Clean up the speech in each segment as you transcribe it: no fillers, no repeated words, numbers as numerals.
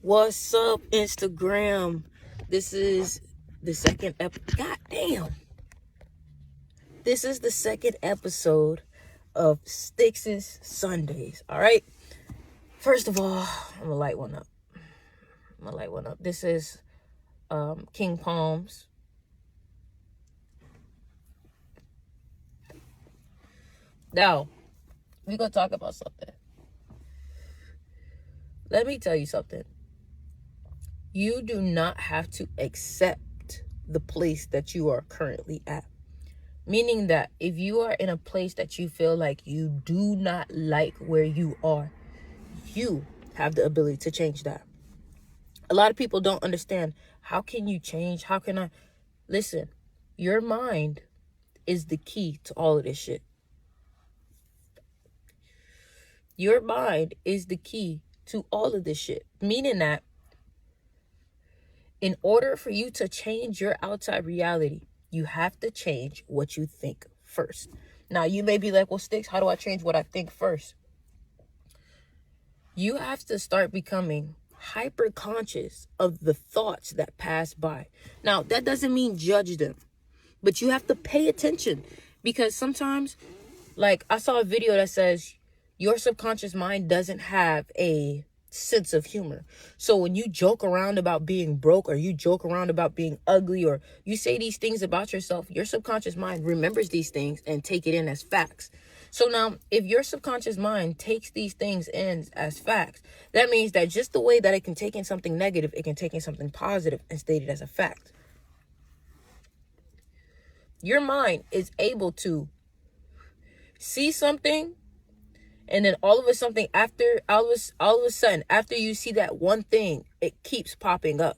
What's up, Instagram? This is the second God damn. This is the second episode of Styx's Sundays. Alright. First of all, I'm gonna light one up. This is King Palms. Now, we're gonna talk about something. Let me tell you something. You do not have to accept the place that you are currently at. Meaning that if you are in a place that you feel like you do not like where you are, you have the ability to change that. A lot of people don't understand. How can you change? How can I? Listen, your mind is the key to all of this shit. Your mind is the key to all of this shit. Meaning that in order for you to change your outside reality, you have to change what you think first. Now, you may be like, well, Styx, how do I change what I think first? You have to start becoming hyper conscious of the thoughts that pass by. Now, that doesn't mean judge them, but you have to pay attention, because sometimes, like, I saw a video that says your subconscious mind doesn't have a sense of humor. So when you joke around about being broke, or you joke around about being ugly, or you say these things about yourself, your subconscious mind remembers these things and take it in as facts. So now, if your subconscious mind takes these things in as facts, that means that just the way that it can take in something negative, it can take in something positive and state it as a fact. Your mind is able to see something, and then all of a sudden, after you see that one thing, it keeps popping up.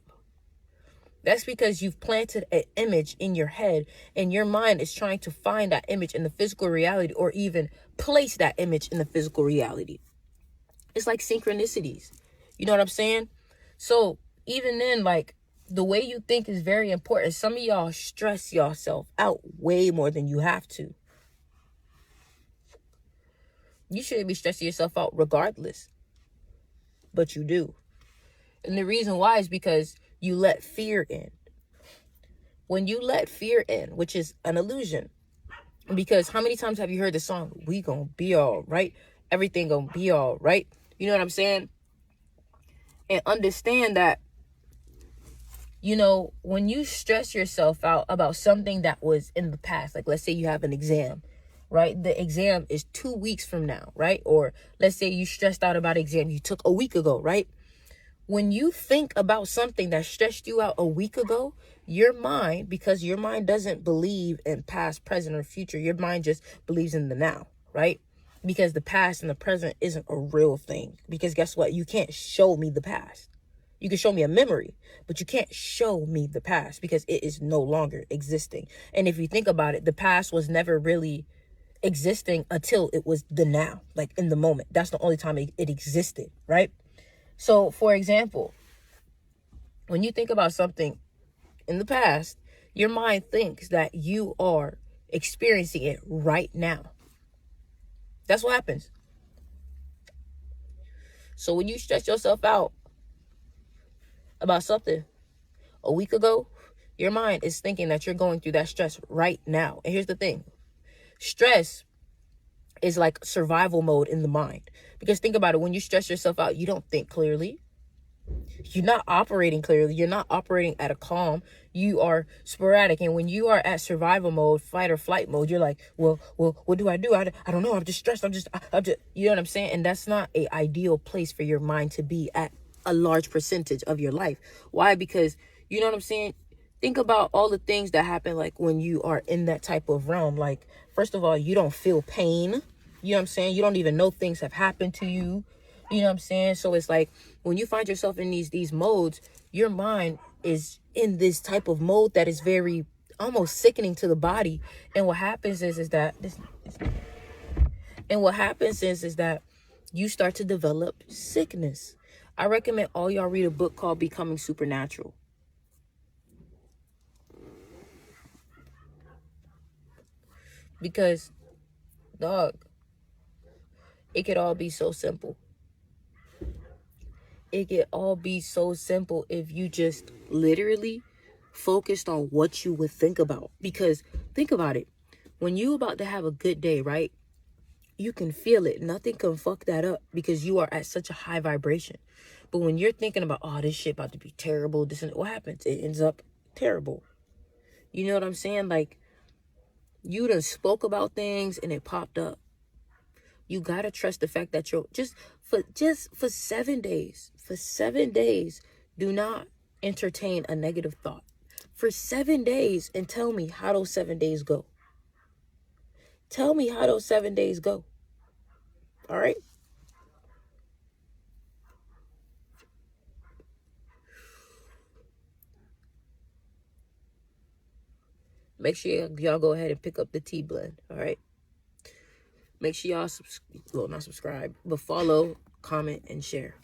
That's because you've planted an image in your head, and your mind is trying to find that image in the physical reality, or even place that image in the physical reality. It's like synchronicities. You know what I'm saying? So even then, like, the way you think is very important. Some of y'all stress yourself out way more than you have to. You shouldn't be stressing yourself out regardless, but you do. And the reason why is because you let fear in. When you let fear in, which is an illusion, because how many times have you heard the song, we gonna be all right, everything gonna be all right? You know what I'm saying? And understand that, you know, when you stress yourself out about something that was in the past, like let's say you have an exam, right? The exam is 2 weeks from now, right? Or let's say you stressed out about an exam you took a week ago, right? When you think about something that stressed you out a week ago, your mind, because your mind doesn't believe in past, present, or future, your mind just believes in the now, right? Because the past and the present isn't a real thing. Because guess what? You can't show me the past. You can show me a memory, but you can't show me the past because it is no longer existing. And if you think about it, the past was never really existing until it was the now, like in the moment. That's the only time it existed, right? So, for example, when you think about something in the past, your mind thinks that you are experiencing it right now. That's what happens. So when you stress yourself out about something a week ago, your mind is thinking that you're going through that stress right now. And here's the thing. Stress is like survival mode in the mind. Because think about it, when you stress yourself out, you don't think clearly. You're not operating clearly. You're not operating at a calm. You are sporadic. And when you are at survival mode, fight or flight mode, you're like, well, what do? I don't know. I'm just stressed. I'm just, you know what I'm saying? And that's not an ideal place for your mind to be at a large percentage of your life. Why? Because, you know what I'm saying? Think about all the things that happen, like when you are in that type of realm. Like, first of all, you don't feel pain. You know what I'm saying? You don't even know things have happened to you. You know what I'm saying? So it's like when you find yourself in these modes, your mind is in this type of mode that is very almost sickening to the body. And what happens is that you start to develop sickness. I recommend all y'all read a book called Becoming Supernatural. Because, dog, it could all be so simple. it could all be so simple if you just literally focused on what you would think about. Because think about it. When you about to have a good day, right? You can feel it. Nothing can fuck that up because you are at such a high vibration. But when you're thinking about, oh, this shit about to be terrible, this and what happens? It ends up terrible. You know what I'm saying? Like, you done spoke about things and it popped up. You gotta trust the fact that you're just for 7 days. For 7 days, do not entertain a negative thought. For 7 days, and tell me how those 7 days go. Tell me how those 7 days go. All right? Make sure y'all go ahead and pick up the tea blend. All right? Make sure y'all not subscribe, but follow, comment, and share.